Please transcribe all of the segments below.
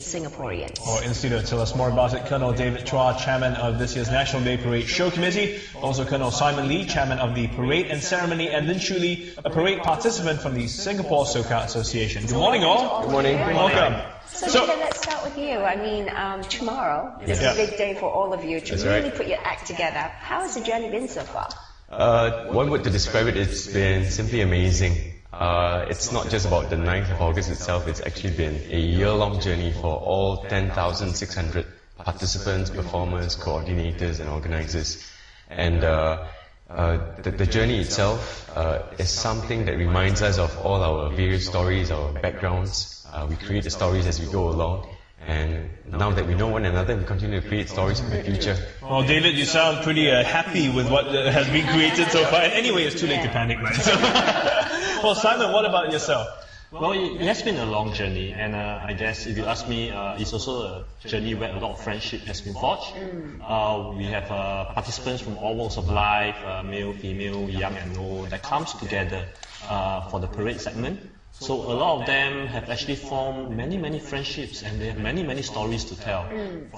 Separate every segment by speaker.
Speaker 1: Singaporeans.
Speaker 2: Well, in studio to tell us more about it, Colonel David Chua, Chairman of this year's National Day Parade Show Committee, also Colonel Simon Lee, Chairman of the Parade and Ceremony, and Lin Shu Lee, a parade participant from the Singapore Soka Association. Good morning, all.
Speaker 3: Good morning.
Speaker 2: Welcome.
Speaker 1: So David, let's start with you. I mean, tomorrow is a big day for all of you to really put your act together. How has the journey been so far?
Speaker 3: One word to describe it, it's been simply amazing. It's not just about the 9th of August itself, it's actually been a year-long journey for all 10,600 participants, performers, coordinators and organizers. And the journey itself is something that reminds us of all our various stories, our backgrounds. We create the stories as we go along. And now that we know one another, we continue to create stories for the future.
Speaker 2: Well, David, you sound pretty happy with what has been created so far. And anyway, it's too late to panic, right? So well, Simon, what about yourself?
Speaker 4: Well, it has been a long journey, and I guess if you ask me, it's also a journey where a lot of friendship has been forged. We have participants from all walks of life, male, female, young and old, that comes together for the parade segment. So a lot of them have actually formed many friendships, and they have many stories to tell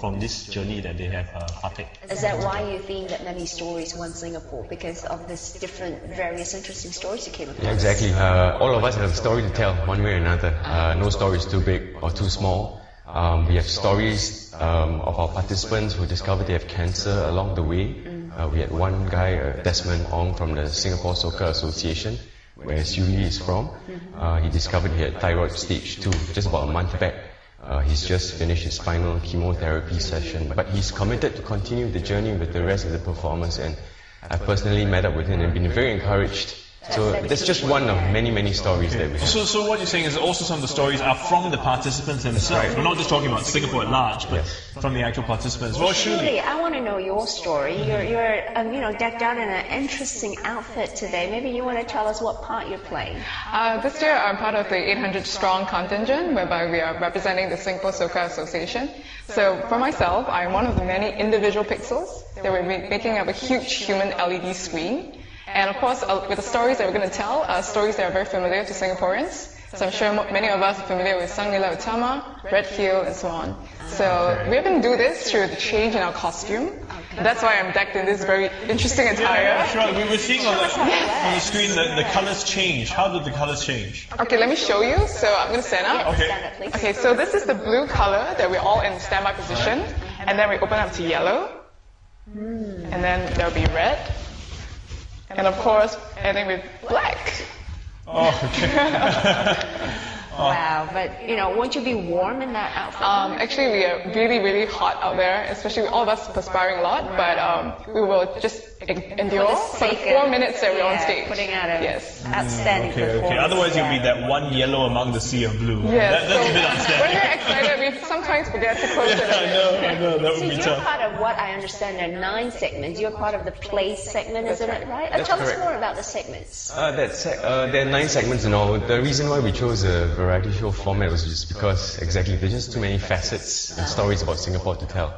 Speaker 4: from this journey that they have partaken.
Speaker 1: Is that why you think that many stories won Singapore? Because of this different, various interesting stories you came across?
Speaker 3: Yeah, exactly. All of us have a story to tell, one way or another. No story is too big or too small. We have stories of our participants who discovered they have cancer along the way. We had one guy, Desmond Ong from the Singapore Soka Association, where Yuli is from. He discovered he had thyroid stage 2 just about a month back. He's just finished his final chemotherapy session, but he's committed to continue the journey with the rest of the performers, and I've personally met up with him and been very encouraged. So that's just one of many stories that we have.
Speaker 2: So what you're saying is also some of the stories are from the participants themselves. Right. We're not just talking about Singapore at large, but from the actual participants. Well,
Speaker 1: Shuli, I want to know your story. You're decked out in an interesting outfit today. Maybe you want to tell us what part you're playing.
Speaker 5: This year I'm part of the 800-strong contingent, whereby we are representing the Singapore Soka Association. So for myself, I'm one of the many individual pixels that we're making up a huge human LED screen. And of course, with the stories that we're going to tell, stories that are very familiar to Singaporeans. So I'm sure many of us are familiar with Sang Nila Utama, Red Hill, and so on. So we're going to do this through the change in our costume. That's why I'm decked in this very interesting attire.
Speaker 2: Yeah, sure. We were seeing on the screen the colors change. How did the colors change?
Speaker 5: Okay, let me show you. So I'm going to stand up. Okay, so this is the blue color that we're all in standby position. And then we open up to yellow. And then there'll be red. And of course, ending with black.
Speaker 2: Oh, okay.
Speaker 1: Wow, but won't you be warm in that outfit?
Speaker 5: Actually, we are really hot out there, especially all of us perspiring a lot, but we will just endure for the 4 minutes that we're on stage.
Speaker 1: Putting out a outstanding performance.
Speaker 2: Okay. Otherwise, you'll be that one yellow among the sea of blue.
Speaker 5: Yes.
Speaker 2: That's a bit unstanding.
Speaker 5: When we're excited, we sometimes forget to close it.
Speaker 2: I know, that would be tough.
Speaker 1: You're part of what I understand there are 9 segments. You're part of the play segment, isn't it right? Tell us more about the segments.
Speaker 3: There are 9 segments and all. The reason why we chose a variety show format was just because, they're just too many facets and stories about Singapore to tell.